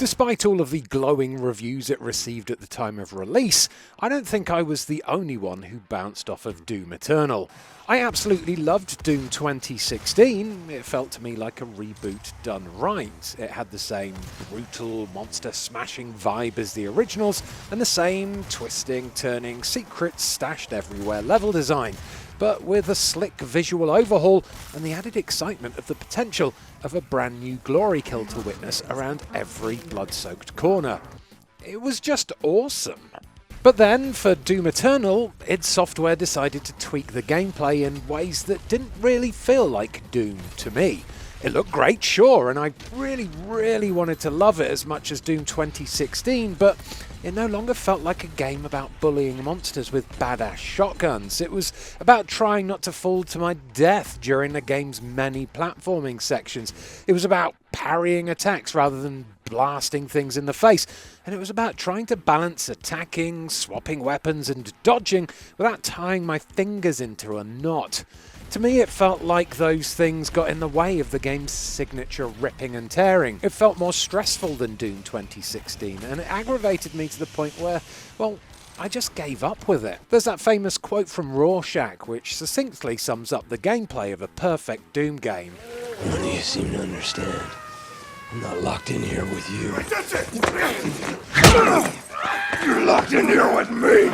Despite all of the glowing reviews it received at the time of release, I don't think I was the only one who bounced off of Doom Eternal. I absolutely loved Doom 2016, it felt to me like a reboot done right. It had the same brutal, monster-smashing vibe as the originals, and the same twisting, turning, secrets stashed everywhere level design, but with a slick visual overhaul and the added excitement of the potential of a brand new glory kill to witness around every blood-soaked corner. It was just awesome. But then, for Doom Eternal, id Software decided to tweak the gameplay in ways that didn't really feel like Doom to me. It looked great, sure, and I really wanted to love it as much as Doom 2016, but it no longer felt like a game about bullying monsters with badass shotguns. It was about trying not to fall to my death during the game's many platforming sections. It was about parrying attacks rather than blasting things in the face. And it was about trying to balance attacking, swapping weapons and dodging without tying my fingers into a knot. To me, it felt like those things got in the way of the game's signature ripping and tearing. It felt more stressful than Doom 2016, and it aggravated me to the point where, well, I just gave up with it. There's that famous quote from Rorschach, which succinctly sums up the gameplay of a perfect Doom game. None of you seem to understand. I'm not locked in here with you. You're locked in here with me!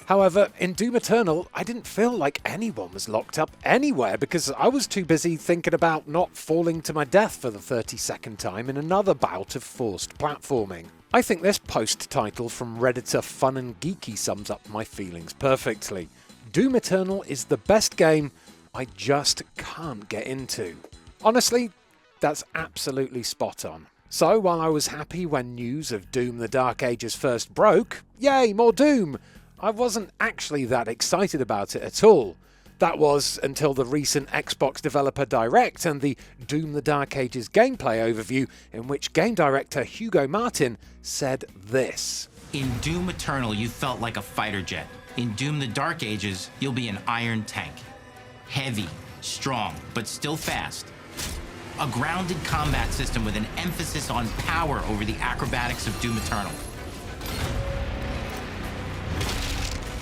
However, in Doom Eternal, I didn't feel like anyone was locked up anywhere because I was too busy thinking about not falling to my death for the 32nd time in another bout of forced platforming. I think this post title from Redditor Fun and Geeky sums up my feelings perfectly. Doom Eternal is the best game I just can't get into. Honestly, that's absolutely spot on. So while I was happy when news of Doom the Dark Ages first broke, yay, more Doom! I wasn't actually that excited about it at all. That was until the recent Xbox Developer Direct and the Doom the Dark Ages gameplay overview, in which game director Hugo Martin said this. In Doom Eternal, you felt like a fighter jet. In Doom the Dark Ages, you'll be an iron tank. Heavy, strong, but still fast. A grounded combat system with an emphasis on power over the acrobatics of Doom Eternal.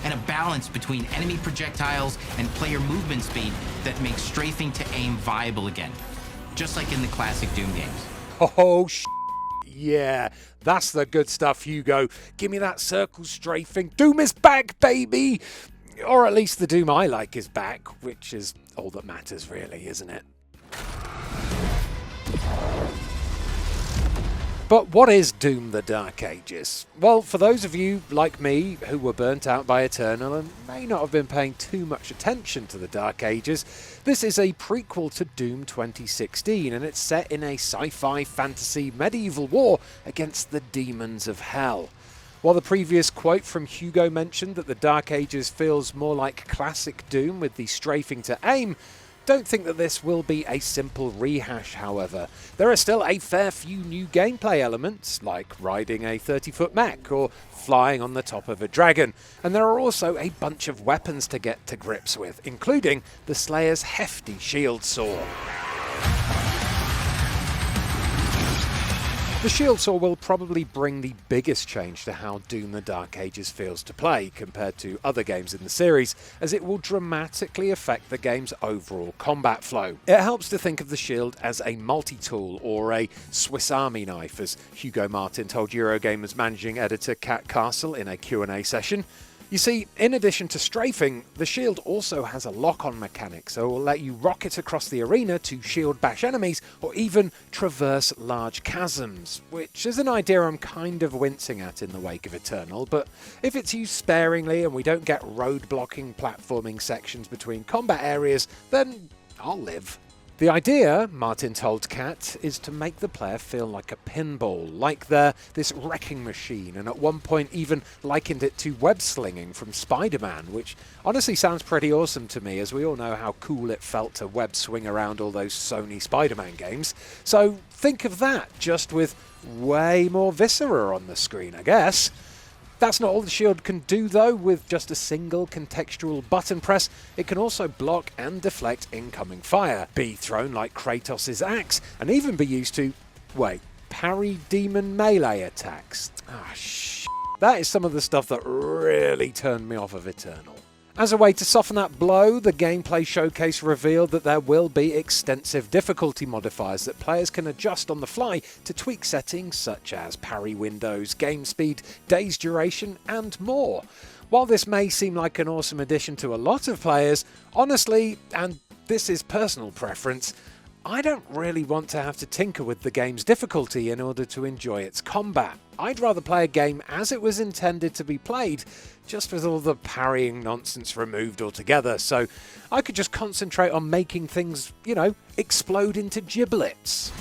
And a balance between enemy projectiles and player movement speed that makes strafing to aim viable again. Just like in the classic Doom games. Oh, yeah, that's the good stuff, Hugo. Give me that circle strafing. Doom is back, baby! Or at least the Doom I like is back, which is all that matters really, isn't it? But what is Doom the Dark Ages? Well, for those of you like me who were burnt out by Eternal and may not have been paying too much attention to the Dark Ages, this is a prequel to Doom 2016, and it's set in a sci-fi fantasy medieval war against the demons of hell. While the previous quote from Hugo mentioned that the Dark Ages feels more like classic Doom with the strafing to aim, don't think that this will be a simple rehash, however. There are still a fair few new gameplay elements, like riding a 30-foot mech or flying on the top of a dragon, and there are also a bunch of weapons to get to grips with, including the Slayer's hefty shield saw. The shield saw will probably bring the biggest change to how Doom the Dark Ages feels to play compared to other games in the series, as it will dramatically affect the game's overall combat flow. It helps to think of the shield as a multi-tool or a Swiss Army knife, as Hugo Martin told Eurogamer's managing editor Kat Castle in a Q&A session. You see, in addition to strafing, the shield also has a lock-on mechanic, so it will let you rocket across the arena to shield bash enemies or even traverse large chasms, which is an idea I'm kind of wincing at in the wake of Eternal, but if it's used sparingly and we don't get road-blocking platforming sections between combat areas, then I'll live. The idea, Martin told Kat, is to make the player feel like a pinball, like they're this wrecking machine, and at one point even likened it to web-slinging from Spider-Man, which honestly sounds pretty awesome to me, as we all know how cool it felt to web-swing around all those Sony Spider-Man games. So think of that, just with way more viscera on the screen, I guess. That's not all the shield can do though. With just a single contextual button press, it can also block and deflect incoming fire, be thrown like Kratos' axe, and even be used to, wait, parry demon melee attacks. That is some of the stuff that really turned me off of Eternal. As a way to soften that blow, the gameplay showcase revealed that there will be extensive difficulty modifiers that players can adjust on the fly to tweak settings such as parry windows, game speed, day's duration, and more. While this may seem like an awesome addition to a lot of players, honestly, and this is personal preference, I don't really want to have to tinker with the game's difficulty in order to enjoy its combat. I'd rather play a game as it was intended to be played, just with all the parrying nonsense removed altogether, so I could just concentrate on making things, explode into giblets.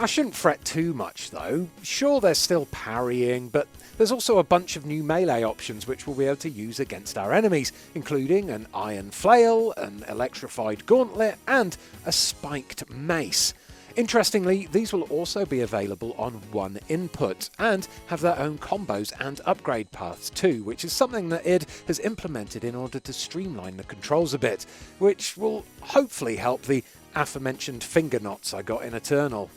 I shouldn't fret too much though. Sure, there's still parrying, but there's also a bunch of new melee options which we'll be able to use against our enemies, including an iron flail, an electrified gauntlet, and a spiked mace. Interestingly, these will also be available on one input, and have their own combos and upgrade paths too, which is something that id has implemented in order to streamline the controls a bit, which will hopefully help the aforementioned finger knots I got in Eternal.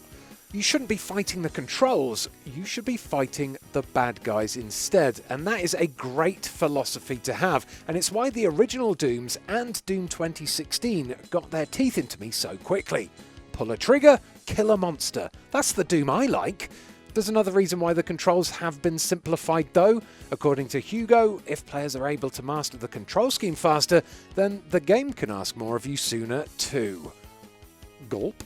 You shouldn't be fighting the controls, you should be fighting the bad guys instead, and that is a great philosophy to have, and it's why the original Dooms and Doom 2016 got their teeth into me so quickly. Pull a trigger, kill a monster. That's the Doom I like. There's another reason why the controls have been simplified though. According to Hugo, if players are able to master the control scheme faster, then the game can ask more of you sooner too. Gulp.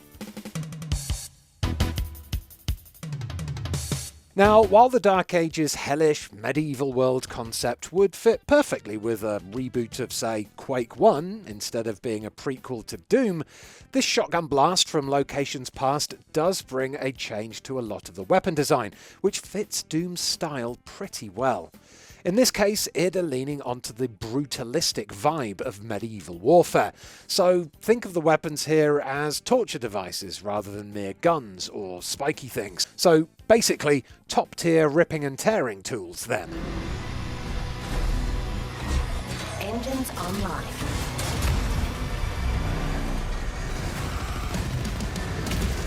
Now, while the Dark Ages hellish medieval world concept would fit perfectly with a reboot of, say, Quake 1 instead of being a prequel to Doom, this shotgun blast from locations past does bring a change to a lot of the weapon design, which fits Doom's style pretty well. In this case, id are leaning onto the brutalistic vibe of medieval warfare, so think of the weapons here as torture devices rather than mere guns or spiky things. So basically, top tier ripping and tearing tools then. Engines online.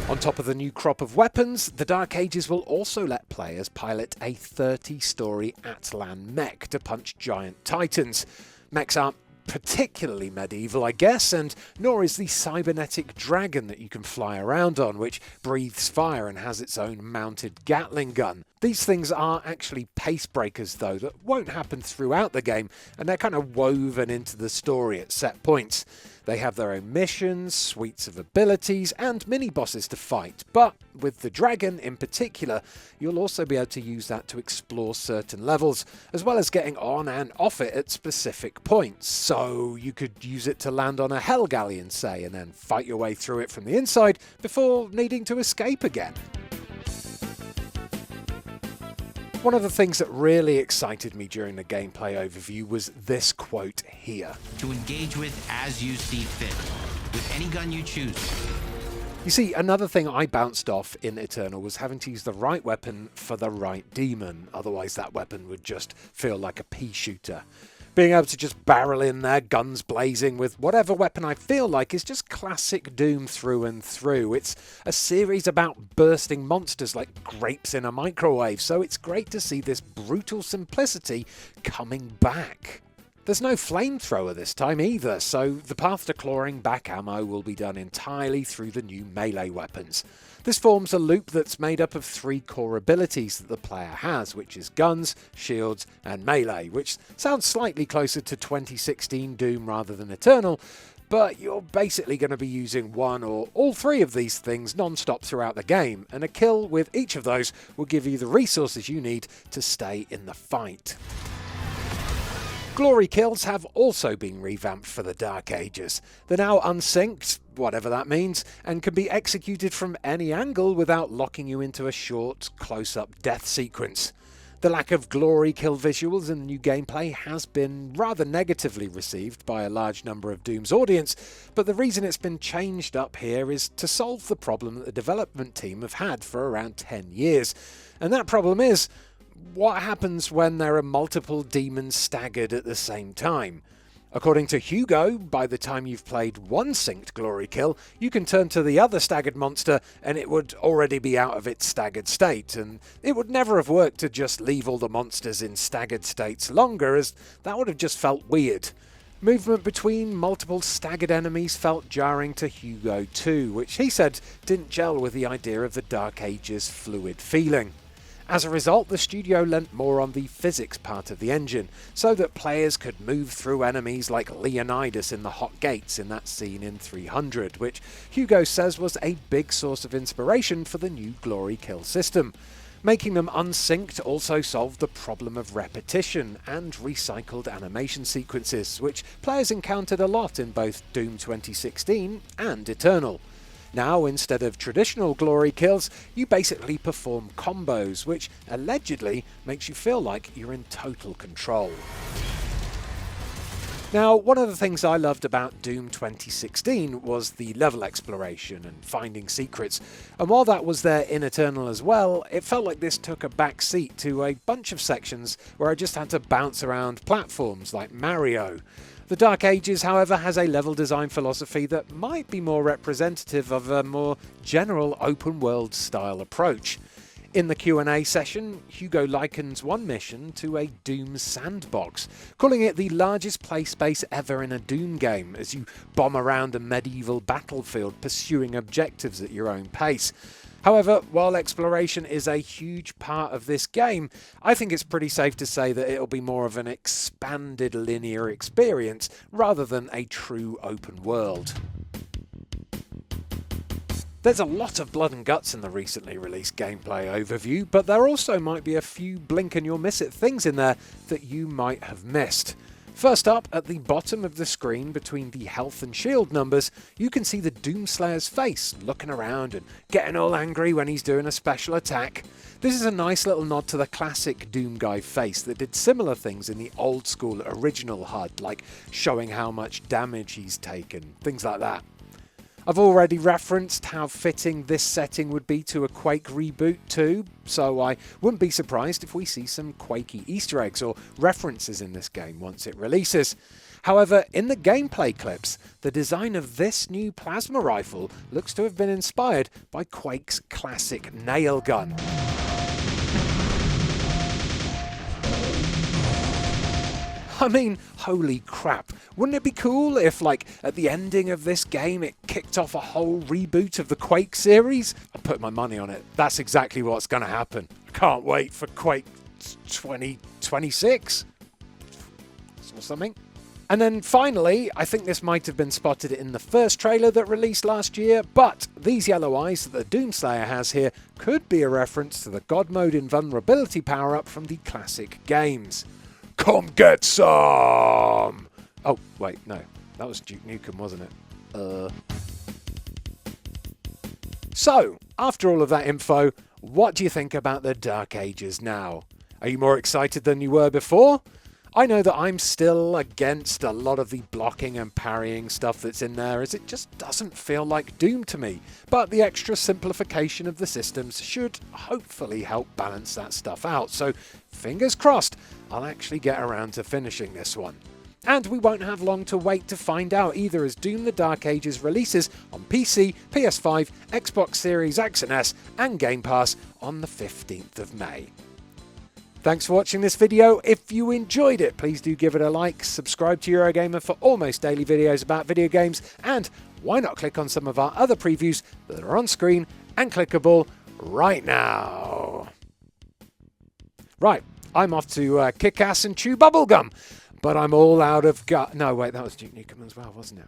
On top of the new crop of weapons, the Dark Ages will also let players pilot a 30-story Atlan mech to punch giant titans. Mechs aren't particularly medieval, I guess, and nor is the cybernetic dragon that you can fly around on, which breathes fire and has its own mounted Gatling gun. These things are actually pace breakers, though, that won't happen throughout the game, and they're kind of woven into the story at set points. They have their own missions, suites of abilities, and mini-bosses to fight, but with the dragon in particular, you'll also be able to use that to explore certain levels, as well as getting on and off it at specific points. So you could use it to land on a Hell Galleon, say, and then fight your way through it from the inside before needing to escape again. One of the things that really excited me during the gameplay overview was this quote here. To engage with as you see fit, with any gun you choose. You see, another thing I bounced off in Eternal was having to use the right weapon for the right demon, otherwise that weapon would just feel like a pea shooter. Being able to just barrel in there, guns blazing, with whatever weapon I feel like is just classic Doom through and through. It's a series about bursting monsters like grapes in a microwave, so it's great to see this brutal simplicity coming back. There's no flamethrower this time either, so the path to clawing back ammo will be done entirely through the new melee weapons. This forms a loop that's made up of 3 core abilities that the player has, which is guns, shields, and melee, which sounds slightly closer to 2016 Doom rather than Eternal, but you're basically going to be using one or all 3 of these things non-stop throughout the game, and a kill with each of those will give you the resources you need to stay in the fight. Glory kills have also been revamped for the Dark Ages. They're now unsynced, whatever that means, and can be executed from any angle without locking you into a short, close-up death sequence. The lack of glory kill visuals in the new gameplay has been rather negatively received by a large number of Doom's audience, but the reason it's been changed up here is to solve the problem that the development team have had for around 10 years. And that problem is, what happens when there are multiple demons staggered at the same time? According to Hugo, by the time you've played one synced glory kill, you can turn to the other staggered monster and it would already be out of its staggered state, and it would never have worked to just leave all the monsters in staggered states longer, as that would have just felt weird. Movement between multiple staggered enemies felt jarring to Hugo too, which he said didn't gel with the idea of the Dark Ages' fluid feeling. As a result, the studio lent more on the physics part of the engine, so that players could move through enemies like Leonidas in the Hot Gates in that scene in 300, which Hugo says was a big source of inspiration for the new Glory Kill system. Making them unsynced also solved the problem of repetition and recycled animation sequences, which players encountered a lot in both Doom 2016 and Eternal. Now, instead of traditional glory kills, you basically perform combos, which allegedly makes you feel like you're in total control. Now, one of the things I loved about Doom 2016 was the level exploration and finding secrets, and while that was there in Eternal as well, it felt like this took a back seat to a bunch of sections where I just had to bounce around platforms like Mario. The Dark Ages, however, has a level design philosophy that might be more representative of a more general open-world style approach. In the Q&A session, Hugo likens one mission to a Doom sandbox, calling it the largest play space ever in a Doom game, as you bomb around a medieval battlefield pursuing objectives at your own pace. However, while exploration is a huge part of this game, I think it's pretty safe to say that it'll be more of an expanded linear experience rather than a true open world. There's a lot of blood and guts in the recently released gameplay overview, but there also might be a few blink and you'll miss it things in there that you might have missed. First up, at the bottom of the screen between the health and shield numbers, you can see the Doomslayer's face looking around and getting all angry when he's doing a special attack. This is a nice little nod to the classic Doom guy face that did similar things in the old school original HUD, like showing how much damage he's taken, things like that. I've already referenced how fitting this setting would be to a Quake reboot too, so I wouldn't be surprised if we see some Quakey Easter eggs or references in this game once it releases. However, in the gameplay clips, the design of this new plasma rifle looks to have been inspired by Quake's classic nail gun. I mean, holy crap, wouldn't it be cool if, like, at the ending of this game it kicked off a whole reboot of the Quake series? I'll put my money on it. That's exactly what's going to happen. I can't wait for Quake 2026 or something. And then finally, I think this might have been spotted in the first trailer that released last year, but these yellow eyes that the Doomslayer has here could be a reference to the God Mode invulnerability power-up from the classic games. Come get some! Oh, wait, no. That was Duke Nukem, wasn't it? So, after all of that info, what do you think about the Dark Ages now? Are you more excited than you were before? I know that I'm still against a lot of the blocking and parrying stuff that's in there, as it just doesn't feel like Doom to me, but the extra simplification of the systems should hopefully help balance that stuff out, so fingers crossed I'll actually get around to finishing this one. And we won't have long to wait to find out either, as Doom the Dark Ages releases on PC, PS5, Xbox Series X and S and Game Pass on the 15th of May. Thanks for watching this video. If you enjoyed it, please do give it a like, subscribe to Eurogamer for almost daily videos about video games, and why not click on some of our other previews that are on screen and clickable right now. Right, I'm off to kick ass and chew bubblegum, but I'm all out of gut. No, wait, that was Duke Nukem as well, wasn't it?